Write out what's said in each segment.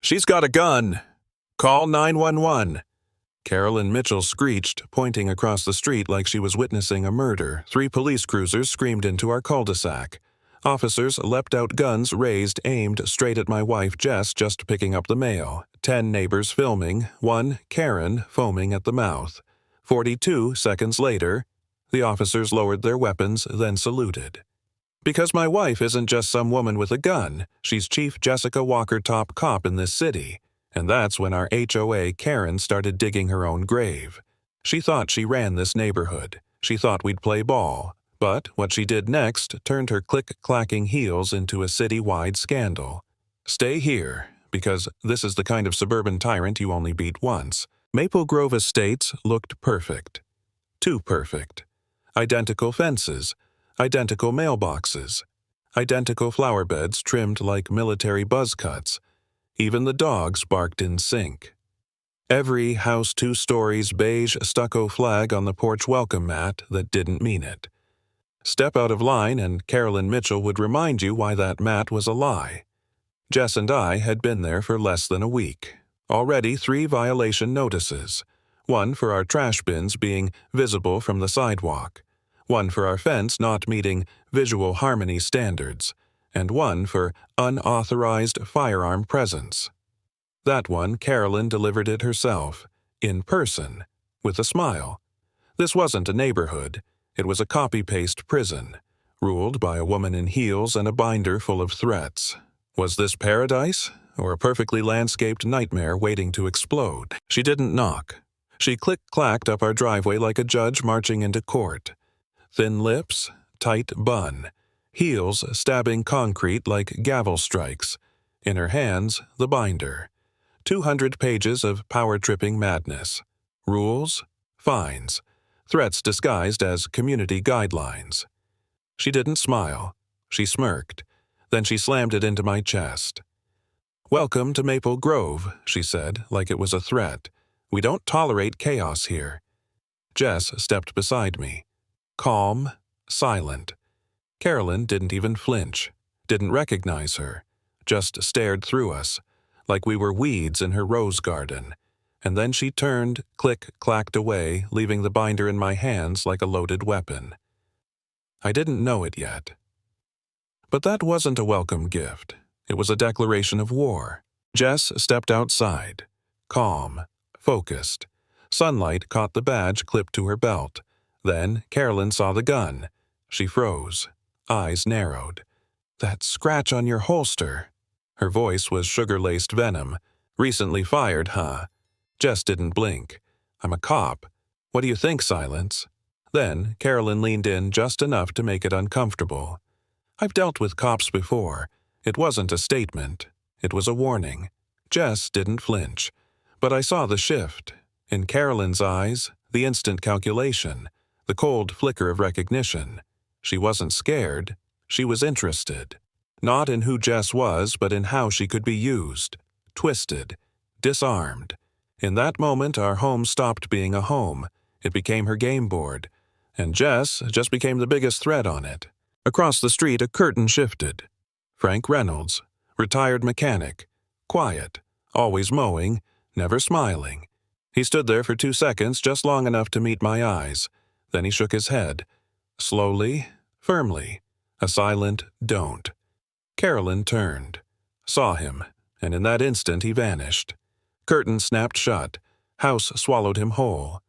"She's got a gun! Call 911! Carolyn Mitchell screeched, pointing across the street like she was witnessing a murder. 3 police cruisers screamed into our cul-de-sac. Officers leapt out, guns raised, aimed straight at my wife Jess just picking up the mail. 10 neighbors filming, 1, Karen, foaming at the mouth. 42 seconds later, the officers lowered their weapons, then saluted. Because my wife isn't just some woman with a gun, she's Chief Jessica Walker, top cop in this city. And that's when our HOA Karen started digging her own grave. She thought she ran this neighborhood. She thought we'd play ball. But what she did next turned her click-clacking heels into a city-wide scandal. Stay here, because this is the kind of suburban tyrant you only beat once. Maple Grove Estates looked perfect. Too perfect. Identical fences, identical mailboxes, identical flower beds trimmed like military buzz cuts. Even the dogs barked in sync. Every house 2 stories beige stucco flag on the porch welcome mat that didn't mean it. Step out of line and Carolyn Mitchell would remind you why that mat was a lie. Jess and I had been there for less than a week. Already 3 violation notices. 1 for our trash bins being visible from the sidewalk. 1 for our fence not meeting visual harmony standards. And 1 for unauthorized firearm presence. That one, Carolyn delivered it herself, in person, with a smile. This wasn't a neighborhood. It was a copy-paste prison, ruled by a woman in heels and a binder full of threats. Was this paradise, or a perfectly landscaped nightmare waiting to explode? She didn't knock. She click-clacked up our driveway like a judge marching into court. Thin lips, tight bun. Heels stabbing concrete like gavel strikes. In her hands, the binder. 200 pages of power-tripping madness. Rules, fines, threats disguised as community guidelines. She didn't smile. She smirked. Then she slammed it into my chest. "Welcome to Maple Grove," she said, like it was a threat. "We don't tolerate chaos here." Jess stepped beside me. Calm, silent. Carolyn didn't even flinch, didn't recognize her, just stared through us, like we were weeds in her rose garden. And then she turned, click-clacked away, leaving the binder in my hands like a loaded weapon. I didn't know it yet. But that wasn't a welcome gift. It was a declaration of war. Jess stepped outside, calm, focused. Sunlight caught the badge clipped to her belt. Then Carolyn saw the gun. She froze. Eyes narrowed. "That scratch on your holster." Her voice was sugar-laced venom. "Recently fired, huh?" Jess didn't blink. "I'm a cop. What do you think, Silence?" Then Carolyn leaned in just enough to make it uncomfortable. "I've dealt with cops before. It wasn't a statement. It was a warning." Jess didn't flinch. But I saw the shift. In Carolyn's eyes, the instant calculation, the cold flicker of recognition. She wasn't scared. She was interested. Not in who Jess was, but in how she could be used. Twisted. Disarmed. In that moment, our home stopped being a home. It became her game board. And Jess just became the biggest threat on it. Across the street, a curtain shifted. Frank Reynolds. Retired mechanic. Quiet. Always mowing. Never smiling. He stood there for 2 seconds, just long enough to meet my eyes. Then he shook his head. Slowly, firmly, a silent don't. Carolyn turned, saw him, and in that instant he vanished. Curtain snapped shut. House swallowed him whole.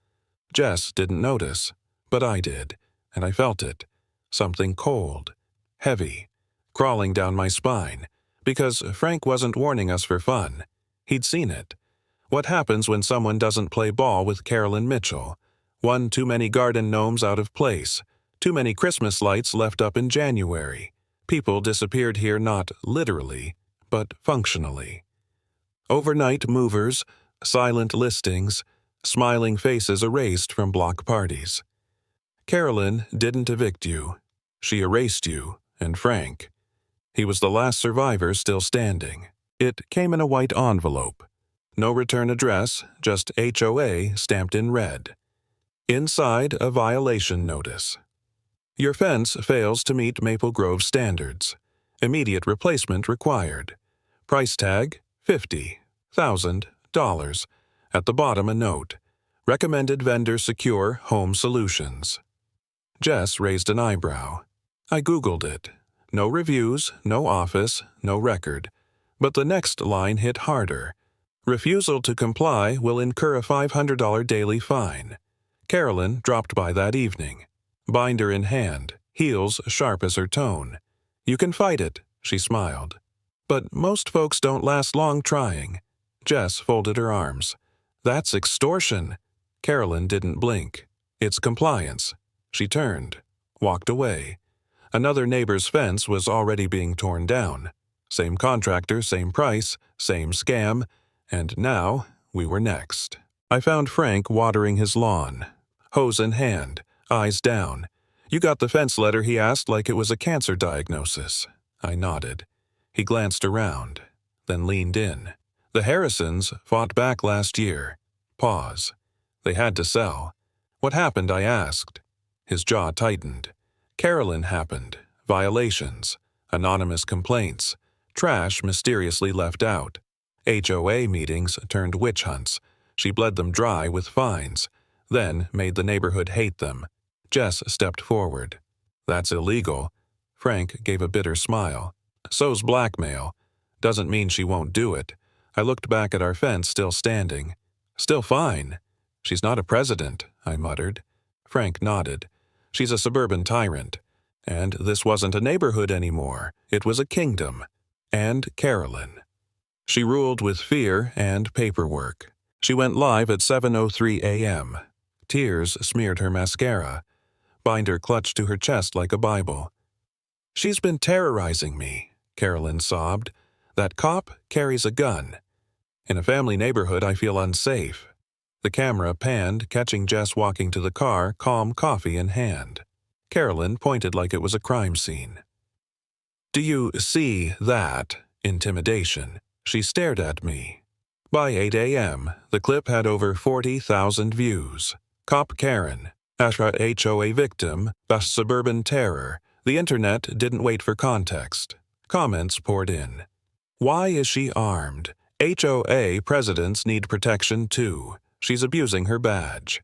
Jess didn't notice, but I did, and I felt it. Something cold, heavy, crawling down my spine, because Frank wasn't warning us for fun. He'd seen it. What happens when someone doesn't play ball with Carolyn Mitchell? 1 too many garden gnomes out of place. Too many Christmas lights left up in January. People disappeared here not literally, but functionally. Overnight movers, silent listings, smiling faces erased from block parties. Carolyn didn't evict you. She erased you, and Frank. He was the last survivor still standing. It came in a white envelope. No return address, just HOA stamped in red. Inside, a violation notice. Your fence fails to meet Maple Grove standards. Immediate replacement required. Price tag, $50. $1,000. At the bottom a note. Recommended vendor secure home solutions. Jess raised an eyebrow. I Googled it. No reviews, no office, no record. But the next line hit harder. Refusal to comply will incur a $500 daily fine. Carolyn dropped by that evening. Binder in hand, heels sharp as her tone. You can fight it, she smiled. But most folks don't last long trying. Jess folded her arms. That's extortion. Carolyn didn't blink. It's compliance. She turned, walked away. Another neighbor's fence was already being torn down. Same contractor, same price, same scam, and now we were next. I found Frank watering his lawn. Hose in hand, eyes down. You got the fence letter, he asked like it was a cancer diagnosis. I nodded. He glanced around, then leaned in. The Harrisons fought back last year. Pause. They had to sell. What happened, I asked. His jaw tightened. Carolyn happened. Violations. Anonymous complaints. Trash mysteriously left out. HOA meetings turned witch hunts. She bled them dry with fines, then made the neighborhood hate them. Jess stepped forward. That's illegal. Frank gave a bitter smile. So's blackmail. Doesn't mean she won't do it. I looked back at our fence still standing. Still fine. She's not a president, I muttered. Frank nodded. She's a suburban tyrant. And this wasn't a neighborhood anymore. It was a kingdom. And Carolyn. She ruled with fear and paperwork. She went live at 7:03 a.m. Tears smeared her mascara. Binder clutched to her chest like a Bible. She's been terrorizing me, Carolyn sobbed. That cop carries a gun. In a family neighborhood, I feel unsafe. The camera panned, catching Jess walking to the car, calm coffee in hand. Carolyn pointed like it was a crime scene. Do you see that? Intimidation. She stared at me. By 8 a.m., the clip had over 40,000 views. Cop Karen, Asha HOA victim, a suburban terror. The internet didn't wait for context. Comments poured in. Why is she armed? HOA presidents need protection too. She's abusing her badge.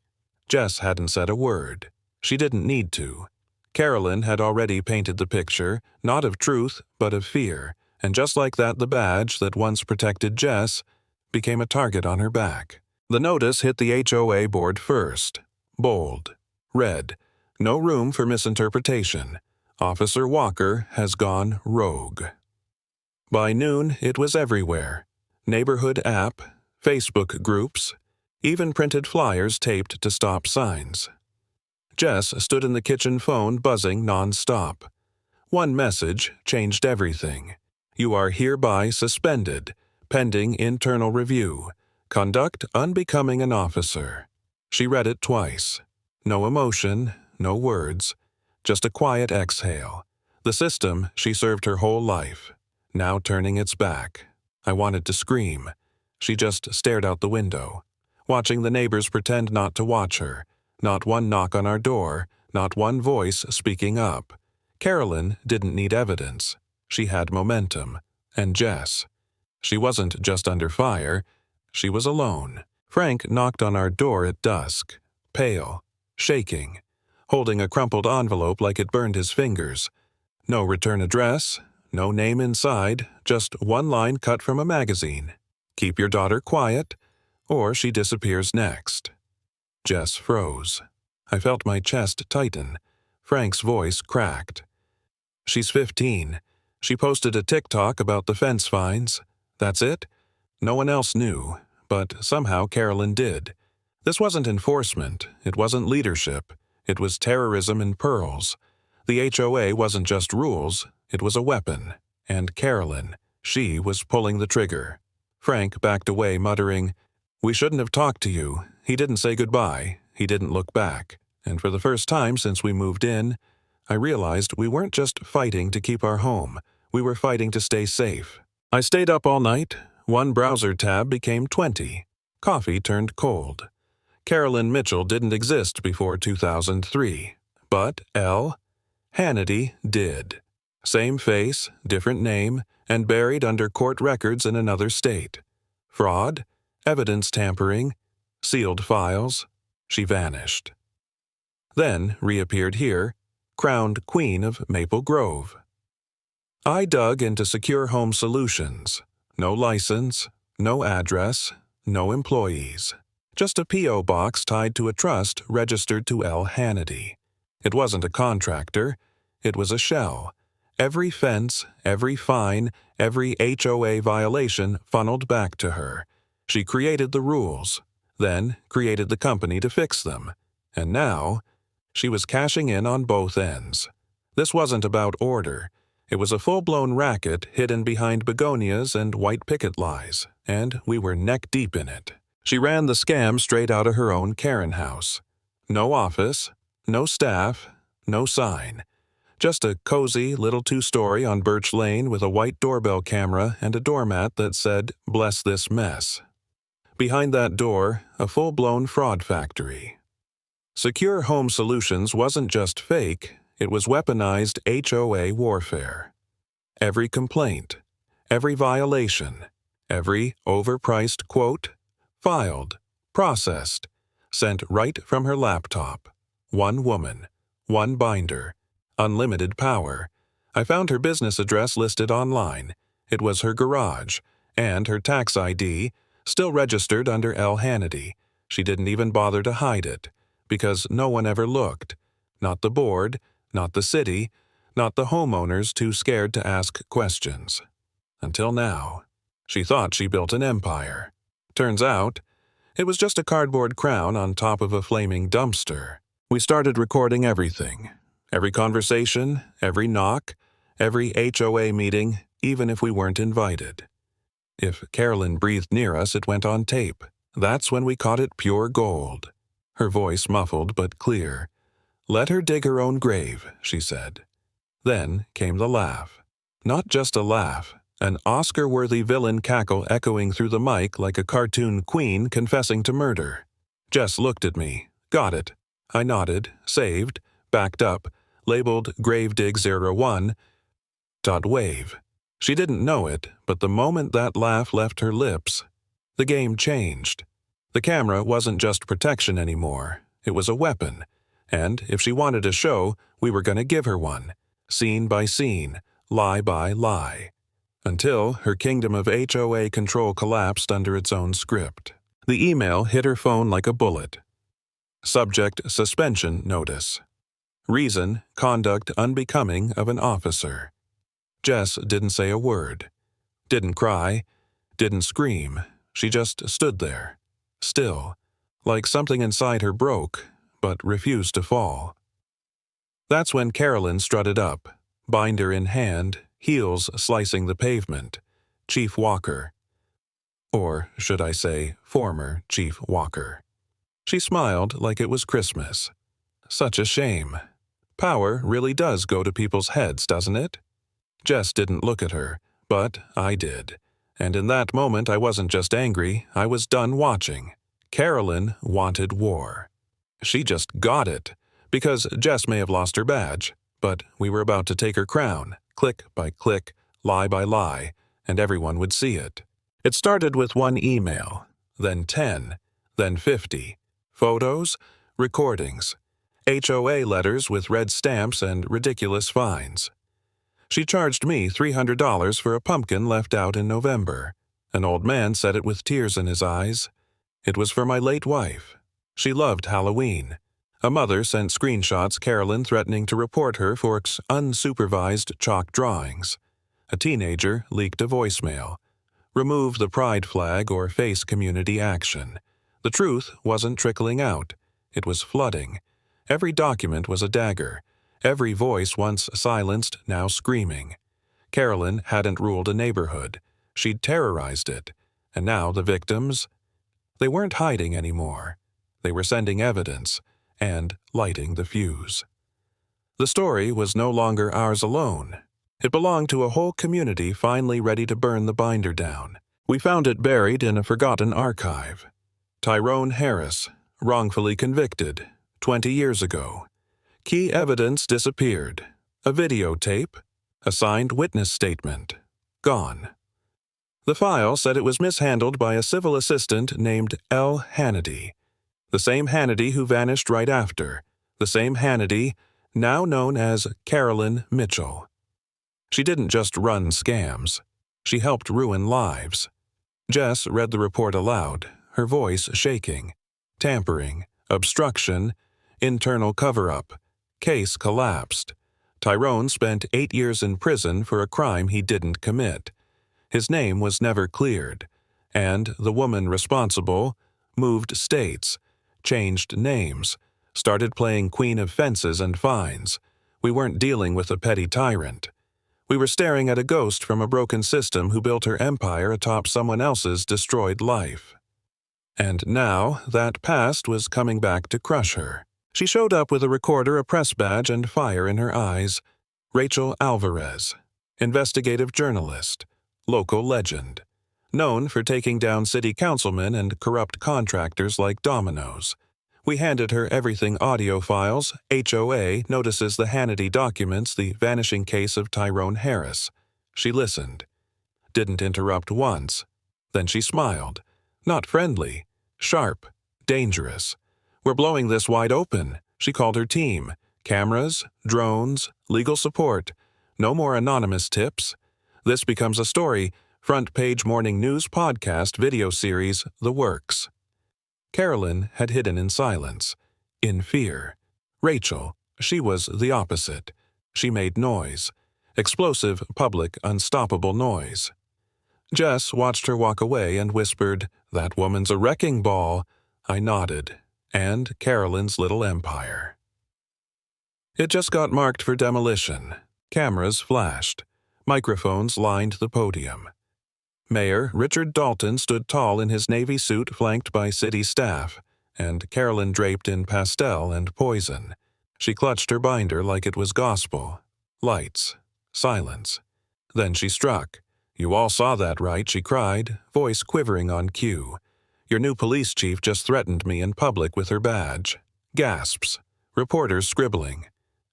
Jess hadn't said a word. She didn't need to. Carolyn had already painted the picture, not of truth, but of fear, and just like that the badge that once protected Jess became a target on her back. The notice hit the HOA board first. Bold. Red. No room for misinterpretation. Officer Walker has gone rogue. By noon, it was everywhere. Neighborhood app, Facebook groups, even printed flyers taped to stop signs. Jess stood in the kitchen phone buzzing non-stop. One message changed everything. You are hereby suspended, pending internal review. Conduct unbecoming an officer. She read it twice. No emotion, no words, just a quiet exhale. The system she served her whole life, now turning its back. I wanted to scream. She just stared out the window, watching the neighbors pretend not to watch her. Not one knock on our door, not one voice speaking up. Carolyn didn't need evidence. She had momentum. And Jess. She wasn't just under fire. She was alone. Frank knocked on our door at dusk, pale, shaking, holding a crumpled envelope like it burned his fingers. No return address, no name inside, just one line cut from a magazine. Keep your daughter quiet, or she disappears next. Jess froze. I felt my chest tighten. Frank's voice cracked. She's 15. She posted a TikTok about the fence fines. That's it? No one else knew, but somehow Carolyn did. This wasn't enforcement. It wasn't leadership. It was terrorism in pearls. The HOA wasn't just rules. It was a weapon. And Carolyn, she was pulling the trigger. Frank backed away, muttering, "We shouldn't have talked to you." He didn't say goodbye. He didn't look back. And for the first time since we moved in, I realized we weren't just fighting to keep our home. We were fighting to stay safe. I stayed up all night. One browser tab became 20. Coffee turned cold. Carolyn Mitchell didn't exist before 2003. But L. Hannity did. Same face, different name, and buried under court records in another state. Fraud, evidence tampering, sealed files. She vanished. Then reappeared here, crowned Queen of Maple Grove. I dug into Secure Home Solutions. No license, no address, no employees. Just a P.O. box tied to a trust registered to L. Hannity. It wasn't a contractor. It was a shell. Every fence, every fine, every HOA violation funneled back to her. She created the rules, then created the company to fix them. And now, she was cashing in on both ends. This wasn't about order. It was a full-blown racket hidden behind begonias and white picket lies, and we were neck-deep in it. She ran the scam straight out of her own Karen house. No office, no staff, no sign. Just a cozy little two-story on Birch Lane with a white doorbell camera and a doormat that said, "Bless this mess." Behind that door, a full-blown fraud factory. Secure Home Solutions wasn't just fake, it was weaponized HOA warfare. Every complaint, every violation, every overpriced quote, filed, processed, sent right from her laptop. One woman, one binder, unlimited power. I found her business address listed online. It was her garage, and her tax ID, still registered under L. Hannity. She didn't even bother to hide it, because no one ever looked. Not the board, not the city, not the homeowners too scared to ask questions. Until now. She thought she built an empire. Turns out, it was just a cardboard crown on top of a flaming dumpster. We started recording everything. Every conversation, every knock, every HOA meeting, even if we weren't invited. If Carolyn breathed near us, it went on tape. That's when we caught it pure gold. Her voice muffled but clear. "Let her dig her own grave," she said. Then came the laugh. Not just a laugh, an Oscar-worthy villain cackle echoing through the mic like a cartoon queen confessing to murder. Jess looked at me. Got it. I nodded, saved, backed up, labeled Gravedig01. .wave. She didn't know it, but the moment that laugh left her lips, the game changed. The camera wasn't just protection anymore. It was a weapon. And if she wanted a show, we were going to give her one. Scene by scene, lie by lie. Until her kingdom of HOA control collapsed under its own script. The email hit her phone like a bullet. Subject: suspension notice. Reason: conduct unbecoming of an officer. Jess didn't say a word. Didn't cry. Didn't scream. She just stood there. Still. Like something inside her broke, but refused to fall. That's when Carolyn strutted up, binder in hand, heels slicing the pavement. Chief Walker. Or should I say, former Chief Walker. She smiled like it was Christmas. Such a shame. Power really does go to people's heads, doesn't it? Jess didn't look at her, but I did. And in that moment I wasn't just angry, I was done watching. Carolyn wanted war. She just got it, because Jess may have lost her badge, but we were about to take her crown, click by click, lie by lie, and everyone would see it. It started with one email, then 10, then 50. Photos, recordings, HOA letters with red stamps and ridiculous fines. She charged me $300 for a pumpkin left out in November. An old man said it with tears in his eyes. It was for my late wife. She loved Halloween. A mother sent screenshots Carolyn threatening to report her for unsupervised chalk drawings. A teenager leaked a voicemail. Remove the pride flag or face community action. The truth wasn't trickling out. It was flooding. Every document was a dagger. Every voice once silenced, now screaming. Carolyn hadn't ruled a neighborhood. She'd terrorized it. And now the victims? They weren't hiding anymore. They were sending evidence and lighting the fuse. The story was no longer ours alone. It belonged to a whole community finally ready to burn the binder down. We found it buried in a forgotten archive. Tyrone Harris, wrongfully convicted, 20 years ago. Key evidence disappeared. A videotape, a signed witness statement, gone. The file said it was mishandled by a civil assistant named L. Hannity. The same Hannity who vanished right after. The same Hannity, now known as Carolyn Mitchell. She didn't just run scams. She helped ruin lives. Jess read the report aloud, her voice shaking. Tampering, obstruction, internal cover-up. Case collapsed. Tyrone spent 8 years in prison for a crime he didn't commit. His name was never cleared, and the woman responsible moved states, changed names, started playing queen of fences and fines. We weren't dealing with a petty tyrant. We were staring at a ghost from a broken system who built her empire atop someone else's destroyed life. And now that past was coming back to crush her. She showed up with a recorder, a press badge, and fire in her eyes. Rachel Alvarez, investigative journalist, local legend, known for taking down city councilmen and corrupt contractors like dominoes. We handed her everything: audio files, HOA, notices, the Hannity documents, the vanishing case of Tyrone Harris. She listened. Didn't interrupt once. Then she smiled. Not friendly. Sharp. Dangerous. We're blowing this wide open, she called her team. Cameras, drones, legal support. No more anonymous tips. This becomes a story. Front-page morning news podcast video series, the works. Carolyn had hidden in silence, in fear. Rachel, she was the opposite. She made noise. Explosive, public, unstoppable noise. Jess watched her walk away and whispered, "That woman's a wrecking ball." I nodded. And Carolyn's little empire. It just got marked for demolition. Cameras flashed. Microphones lined the podium. Mayor Richard Dalton stood tall in his navy suit flanked by city staff, and Carolyn draped in pastel and poison. She clutched her binder like it was gospel. Lights. Silence. Then she struck. "You all saw that, right?" she cried, voice quivering on cue. "Your new police chief just threatened me in public with her badge." Gasps. Reporters scribbling.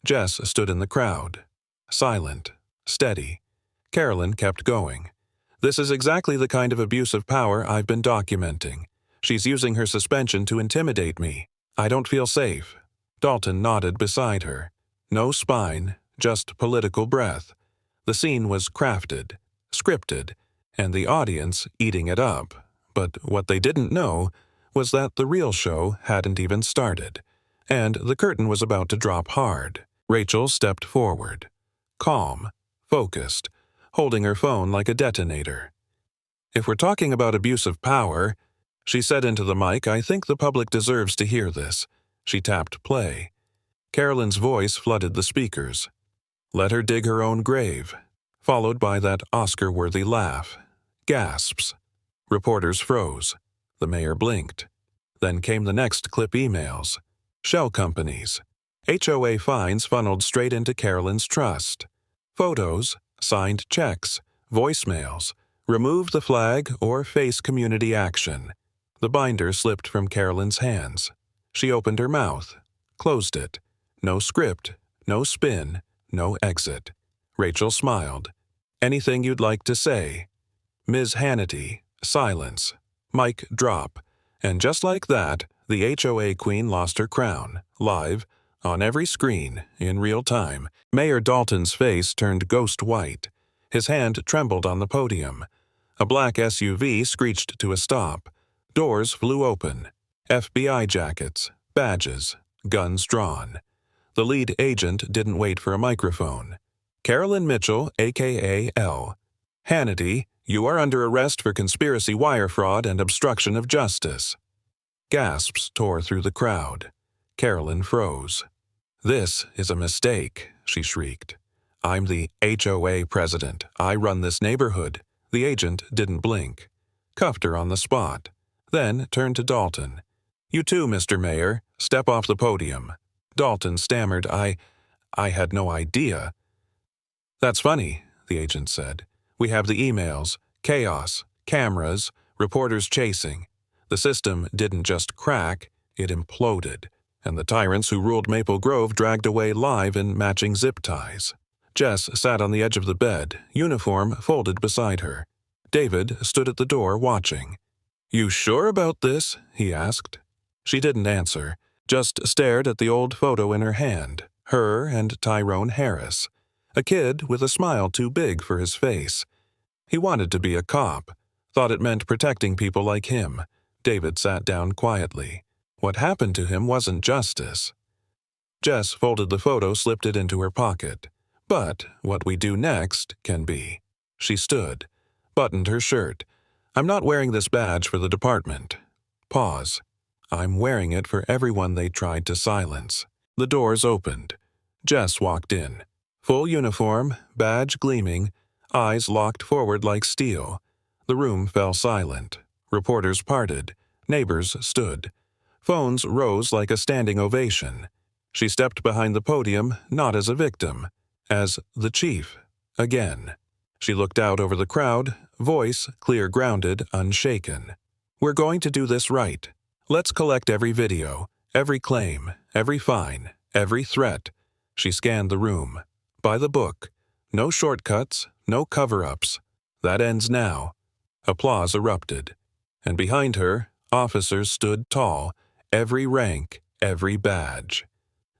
Jess stood in the crowd. Silent. Steady. Carolyn kept going. "This is exactly the kind of abuse of power I've been documenting. She's using her suspension to intimidate me. I don't feel safe." Dalton nodded beside her. No spine, just political breath. The scene was crafted, scripted, and the audience eating it up. But what they didn't know was that the real show hadn't even started, and the curtain was about to drop hard. Rachel stepped forward. Calm, focused, holding her phone like a detonator. "If we're talking about abuse of power," she said into the mic, "I think the public deserves to hear this." She tapped play. Carolyn's voice flooded the speakers. "Let her dig her own grave," followed by that Oscar-worthy laugh. Gasps. Reporters froze. The mayor blinked. Then came the next clip emails. Shell companies. HOA fines funneled straight into Carolyn's trust. Photos, signed checks, voicemails. Remove the flag or face community action. The binder slipped from Carolyn's hands. She opened her mouth, closed it. No script, no spin, no exit. Rachel smiled. "Anything you'd like to say?" Ms. Hannity. Silence. Mic drop. And just like that, the HOA queen lost her crown, live, on every screen, in real time. Mayor Dalton's face turned ghost white. His hand trembled on the podium. A black SUV screeched to a stop. Doors flew open. FBI jackets, badges, guns drawn. The lead agent didn't wait for a microphone. "Carolyn Mitchell, a.k.a. L. Hannity, you are under arrest for conspiracy, wire fraud, and obstruction of justice." Gasps tore through the crowd. Carolyn froze. "This is a mistake," she shrieked. "I'm the HOA president. I run this neighborhood." The agent didn't blink. Cuffed her on the spot. Then turned to Dalton. "You too, Mr. Mayor. Step off the podium." Dalton stammered, I had no idea." "That's funny," the agent said. "We have the emails, chaos, cameras, reporters chasing. The system didn't just crack, it imploded, and the tyrants who ruled Maple Grove dragged away live in matching zip ties." Jess sat on the edge of the bed, uniform folded beside her. David stood at the door watching. "You sure about this?" he asked. She didn't answer, just stared at the old photo in her hand, her and Tyrone Harris, a kid with a smile too big for his face. He wanted to be a cop, thought it meant protecting people like him. David sat down quietly. What happened to him wasn't justice. Jess folded the photo, slipped it into her pocket. But what we do next can be. She stood, buttoned her shirt. "I'm not wearing this badge for the department." Pause. "I'm wearing it for everyone they tried to silence." The doors opened. Jess walked in. Full uniform, badge gleaming, eyes locked forward like steel. The room fell silent. Reporters parted. Neighbors stood. Phones rose like a standing ovation. She stepped behind the podium, not as a victim, as the chief, again. She looked out over the crowd, voice clear-grounded, unshaken. "We're going to do this right. Let's collect every video, every claim, every fine, every threat." She scanned the room. By the book. No shortcuts, no cover-ups. That ends now. Applause erupted. And behind her, officers stood tall, every rank, every badge.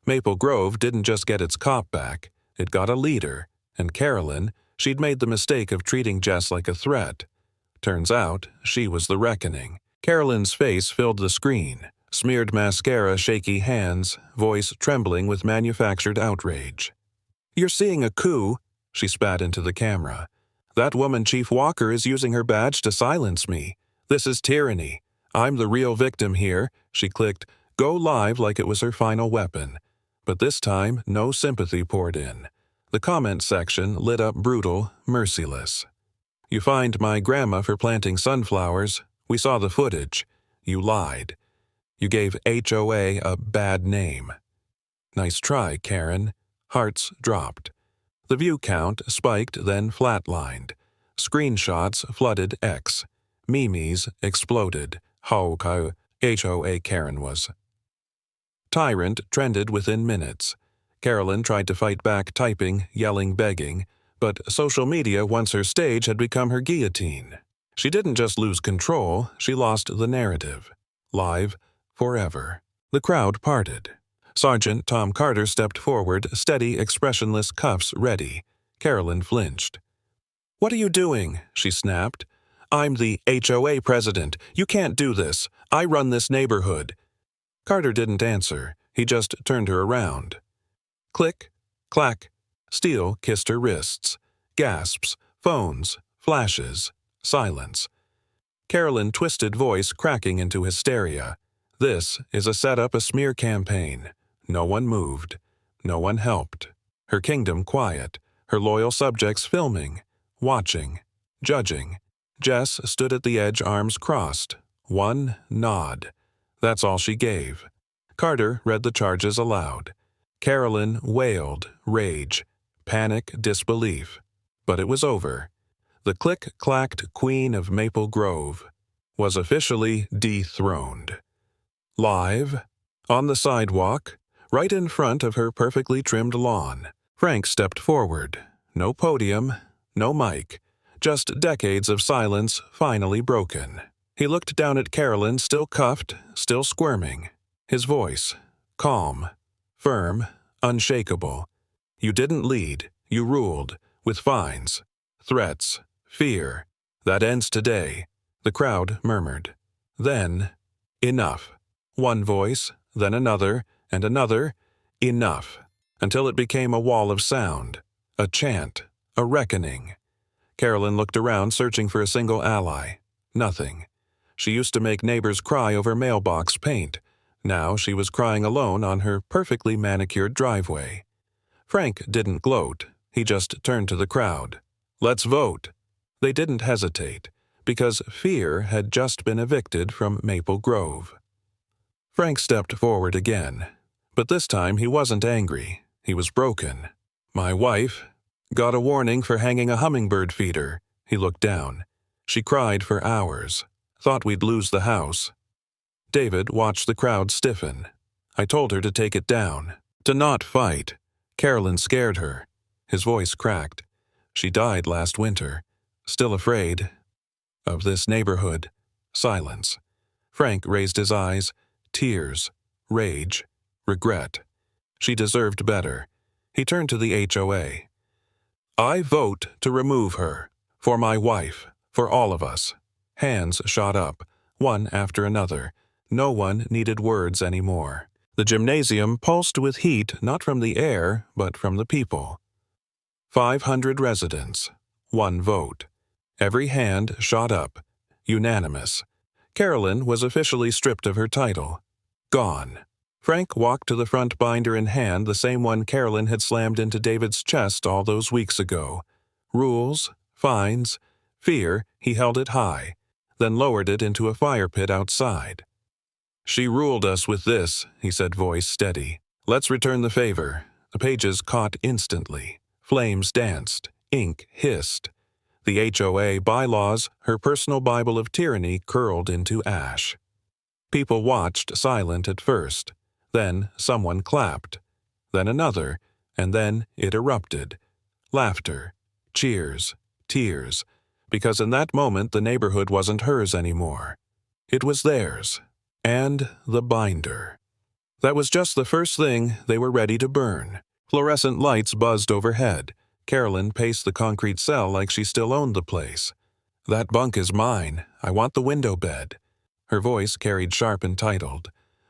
Maple Grove didn't just get its cop back, it got a leader, and Carolyn, she'd made the mistake of treating Jess like a threat. Turns out, she was the reckoning. Carolyn's face filled the screen, smeared mascara, shaky hands, voice trembling with manufactured outrage. "You're seeing a coup," she spat into the camera. "That woman Chief Walker is using her badge to silence me. This is tyranny. I'm the real victim here." She clicked "Go live" like it was her final weapon. But this time, no sympathy poured in. The comment section lit up brutal, merciless. "You fined my grandma for planting sunflowers. We saw the footage. You lied. You gave HOA a bad name." "Nice try, Karen." Hearts dropped. The view count spiked, then flatlined. Screenshots flooded X. Memes exploded. HOA Karen was. Tyrant trended within minutes. Carolyn tried to fight back, typing, yelling, begging, but social media, once her stage, had become her guillotine. She didn't just lose control, she lost the narrative. Live, forever. The crowd parted. Sergeant Tom Carter stepped forward, steady, expressionless, cuffs ready. Carolyn flinched. "What are you doing?" she snapped. "I'm the HOA president. You can't do this. I run this neighborhood." Carter didn't answer. He just turned her around. Click, clack. Steel kissed her wrists. Gasps, phones, flashes, silence. Carolyn twisted voice cracking into hysteria. "This is a setup, a smear campaign." No one moved. No one helped. Her kingdom quiet. Her loyal subjects filming, watching, judging. Jess stood at the edge, arms crossed. One nod. That's all she gave. Carter read the charges aloud. Carolyn wailed, rage, panic, disbelief. But it was over. The click-clacked queen of Maple Grove was officially dethroned. Live, on the sidewalk, right in front of her perfectly trimmed lawn, Frank stepped forward. No podium, no mic, just decades of silence finally broken. He looked down at Carolyn, still cuffed, still squirming. His voice, calm, firm, unshakable. "You didn't lead, you ruled, with fines, threats, fear. That ends today." The crowd murmured. Then, enough. One voice, then another, and another, enough, until it became a wall of sound, a chant, a reckoning. Carolyn looked around, searching for a single ally. Nothing. She used to make neighbors cry over mailbox paint. Now she was crying alone on her perfectly manicured driveway. Frank didn't gloat. He just turned to the crowd. "Let's vote." They didn't hesitate, because fear had just been evicted from Maple Grove. Frank stepped forward again, but this time he wasn't angry. He was broken. "My wife got a warning for hanging a hummingbird feeder." He looked down. "She cried for hours. Thought we'd lose the house." David watched the crowd stiffen. "I told her to take it down, to not fight." Carolyn scared her. His voice cracked. "She died last winter. Still afraid. of this neighborhood. Silence. Frank raised his eyes. Tears. Rage. Regret. She deserved better. He turned to the HOA. I vote to remove her. For my wife. For all of us. Hands shot up, one after another. No one needed words anymore. The gymnasium pulsed with heat not from the air, but from the people. 500 residents. One vote. Every hand shot up. Unanimous. Carolyn was officially stripped of her title. Gone. Frank walked to the front, binder in hand, the same one Carolyn had slammed into David's chest all those weeks ago. Rules, fines, fear, he held it high, then lowered it into a fire pit outside. She ruled us with this, he said, voice steady. Let's return the favor. The pages caught instantly. Flames danced. Ink hissed. The HOA bylaws, her personal Bible of tyranny, curled into ash. People watched, silent at first. Then someone clapped. Then another, and then it erupted. Laughter. Cheers. Tears. Because in that moment the neighborhood wasn't hers anymore. It was theirs. And the binder. That was just the first thing they were ready to burn. Fluorescent lights buzzed overhead. Carolyn paced the concrete cell like she still owned the place. That bunk is mine. I want the window bed. Her voice carried sharp and titled.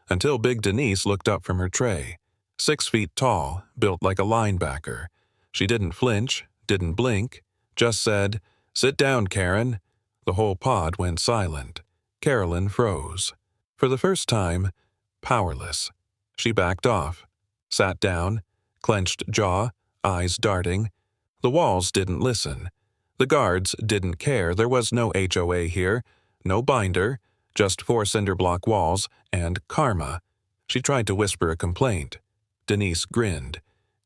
Until Big Denise looked up from her tray. 6 feet tall, built like a linebacker. She didn't flinch, didn't blink, just said, "Sit down, Karen." The whole pod went silent. Carolyn froze. For the first time, powerless. She backed off, sat down, clenched jaw, eyes darting. The walls didn't listen. The guards didn't care. There was no HOA here, no binder, just 4 cinder-block walls, and karma. She tried to whisper a complaint. Denise grinned.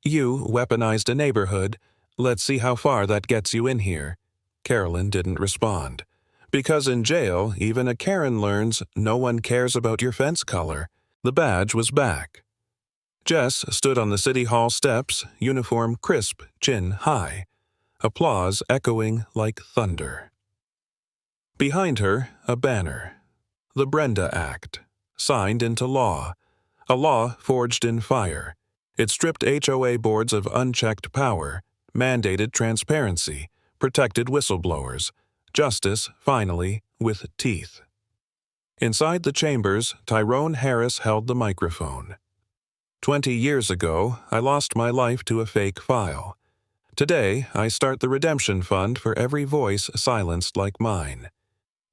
You weaponized a neighborhood. Let's see how far that gets you in here. Carolyn didn't respond. Because in jail, even a Karen learns no one cares about your fence color. The badge was back. Jess stood on the city hall steps, uniform crisp, chin high. Applause echoing like thunder. Behind her, a banner. The Brenda Act. Signed into law. A law forged in fire. It stripped HOA boards of unchecked power, mandated transparency, protected whistleblowers. Justice, finally, with teeth. Inside the chambers, Tyrone Harris held the microphone. 20 years ago, I lost my life to a fake file. Today, I start the redemption fund for every voice silenced like mine.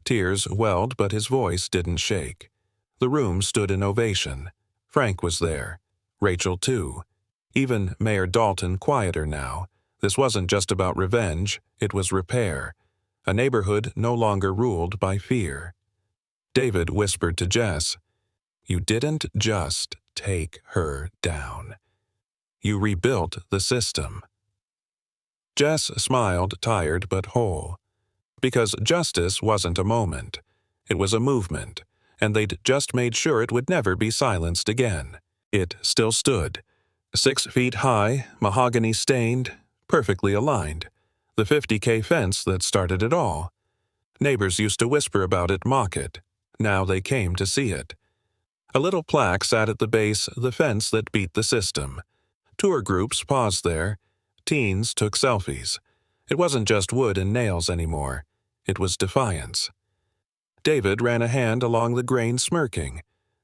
Tears welled, but his voice didn't shake. The room stood in ovation. Frank was there. Rachel, too. Even Mayor Dalton quieter now. This wasn't just about revenge, it was repair. A neighborhood no longer ruled by fear. David whispered to Jess, "You didn't just take her down. You rebuilt the system." Jess smiled, tired but whole. Because justice wasn't a moment. It was a movement, and they'd just made sure it would never be silenced again. It still stood. 6 feet high, mahogany stained, perfectly aligned. The 50K fence that started it all. Neighbors used to whisper about it, mock it. Now they came to see it. A little plaque sat at the base, the fence that beat the system. Tour groups paused there. Teens took selfies. It wasn't just wood and nails anymore. It was defiance. David ran a hand along the grain, smirking.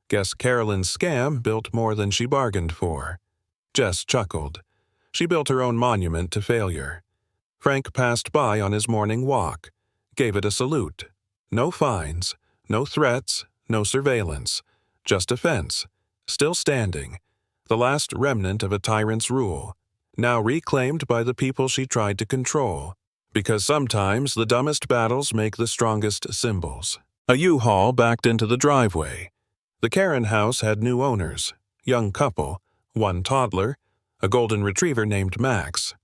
Guess Carolyn's scam built more than she bargained for. Jess chuckled. She built her own monument to failure. Frank passed by on his morning walk, gave it a salute. No fines, no threats, no surveillance, just a fence, still standing, the last remnant of a tyrant's rule, now reclaimed by the people she tried to control, because sometimes the dumbest battles make the strongest symbols. A U-Haul backed into the driveway. The Karen house had new owners, young couple, one toddler, a golden retriever named Max.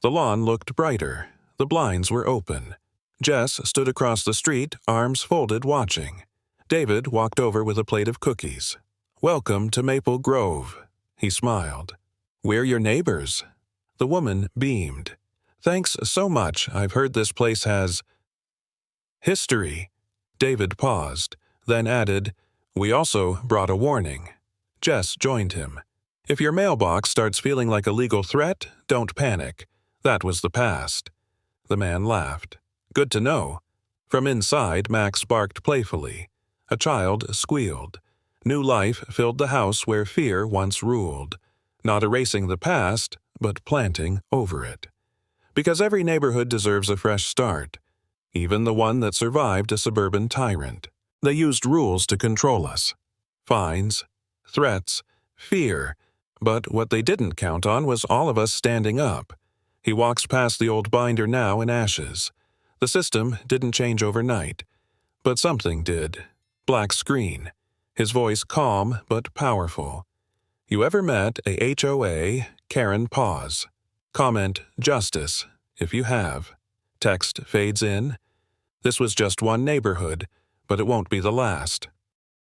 The lawn looked brighter. The blinds were open. Jess stood across the street, arms folded, watching. David walked over with a plate of cookies. "Welcome to Maple Grove," he smiled. "We're your neighbors." The woman beamed. "Thanks so much. I've heard this place has History. David paused, then added, "We also brought a warning." Jess joined him. "If your mailbox starts feeling like a legal threat, don't panic. That was the past." The man laughed. "Good to know." From inside, Max barked playfully. A child squealed. New life filled the house where fear once ruled, not erasing the past, but planting over it. Because every neighborhood deserves a fresh start, even the one that survived a suburban tyrant. They used rules to control us. Fines, threats, fear, but what they didn't count on was all of us standing up. He walks past the old binder now in ashes. The system didn't change overnight, but something did. Black screen. His voice calm but powerful. "You ever met a HOA Karen pause? Comment justice if you have." Text fades in. "This was just one neighborhood, but it won't be the last."